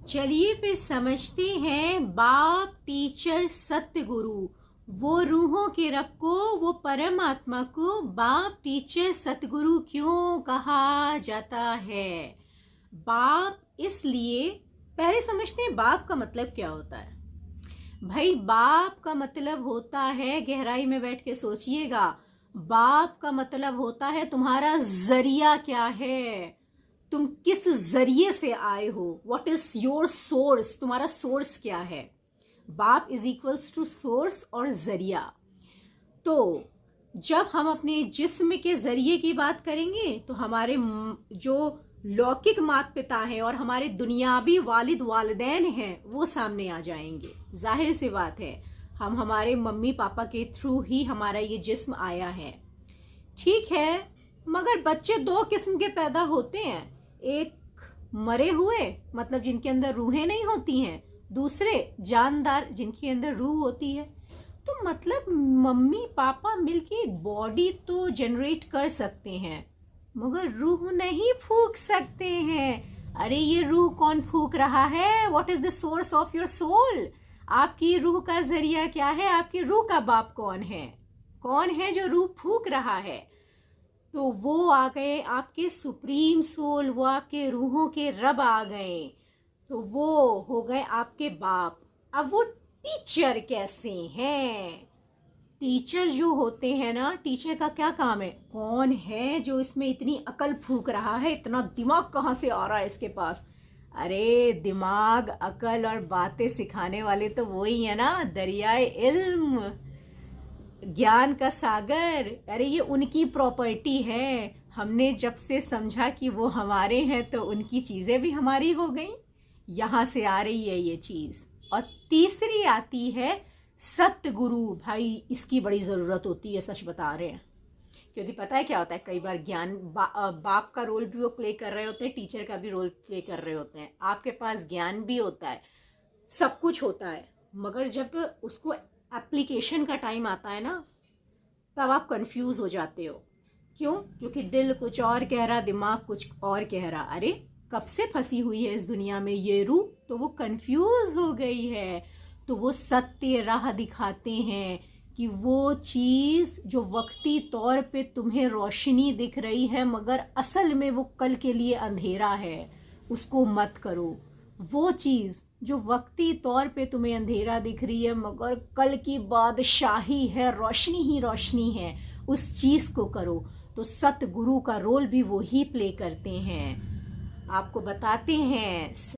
चलिए फिर समझते हैं बाप टीचर सत्य गुरु, वो रूहों के रब को, वो परमात्मा को बाप टीचर सतगुरु क्यों कहा जाता है। बाप इसलिए, पहले समझते हैं बाप का मतलब क्या होता है। भाई बाप का मतलब होता है, गहराई में बैठ के सोचिएगा, बाप का मतलब होता है तुम्हारा जरिया क्या है, तुम किस जरिए से आए हो, व्हाट इज योर सोर्स, तुम्हारा सोर्स क्या है। बाप इज इक्वल्स टू सोर्स और जरिया। तो जब हम अपने जिस्म के जरिए की बात करेंगे तो हमारे जो लौकिक माता पिता हैं और हमारे दुनियावी वालिद वालिदैन हैं वो सामने आ जाएंगे। जाहिर सी बात है, हम हमारे मम्मी पापा के थ्रू ही हमारा ये जिस्म आया है। ठीक है, मगर बच्चे दो किस्म के पैदा होते हैं, एक मरे हुए मतलब जिनके अंदर रूहें नहीं होती हैं, दूसरे जानदार जिनके अंदर रूह होती है। तो मतलब मम्मी पापा मिलके एक बॉडी तो जनरेट कर सकते हैं मगर रूह नहीं फूंक सकते हैं। अरे ये रूह कौन फूंक रहा है? What is the source of your soul? आपकी रूह का जरिया क्या है? आपकी रूह का बाप कौन है? कौन है जो रूह फूंक रहा है? तो वो आ गए आपके सुप्रीम सोल, वो आपके रूहों के रब आ गए, तो वो हो गए आपके बाप। अब वो टीचर कैसे हैं? टीचर जो होते हैं ना, टीचर का क्या काम है? कौन है जो इसमें इतनी अकल फूंक रहा है, इतना दिमाग कहाँ से आ रहा है इसके पास? अरे दिमाग, अकल और बातें सिखाने वाले तो वही है ना, दरियाए इल्म, ज्ञान का सागर। अरे ये उनकी प्रॉपर्टी है। हमने जब से समझा कि वो हमारे हैं तो उनकी चीज़ें भी हमारी हो गई। यहाँ से आ रही है ये चीज़। और तीसरी आती है सत्य गुरु। भाई इसकी बड़ी ज़रूरत होती है, सच बता रहे हैं। क्योंकि पता है क्या होता है, कई बार ज्ञान बाप का रोल भी वो प्ले कर रहे होते हैं, टीचर का भी रोल प्ले कर रहे होते हैं। आपके पास ज्ञान भी होता है, सब कुछ होता है, मगर जब उसको एप्लीकेशन का टाइम आता है ना, तब आप कंफ्यूज हो जाते हो। क्यों? क्योंकि दिल कुछ और कह रहा, दिमाग कुछ और कह रहा। अरे कब से फंसी हुई है इस दुनिया में ये रूह, तो वो कंफ्यूज हो गई है। तो वो सत्य राह दिखाते हैं कि वो चीज़ जो वक्ती तौर पे तुम्हें रोशनी दिख रही है मगर असल में वो कल के लिए अंधेरा है, उसको मत करो। वो चीज़ जो वक्ती तौर पे तुम्हें अंधेरा दिख रही है मगर कल की बादशाही है, रोशनी ही रोशनी है, उस चीज़ को करो। तो सतगुरु का रोल भी वो ही प्ले करते हैं, आपको बताते हैं।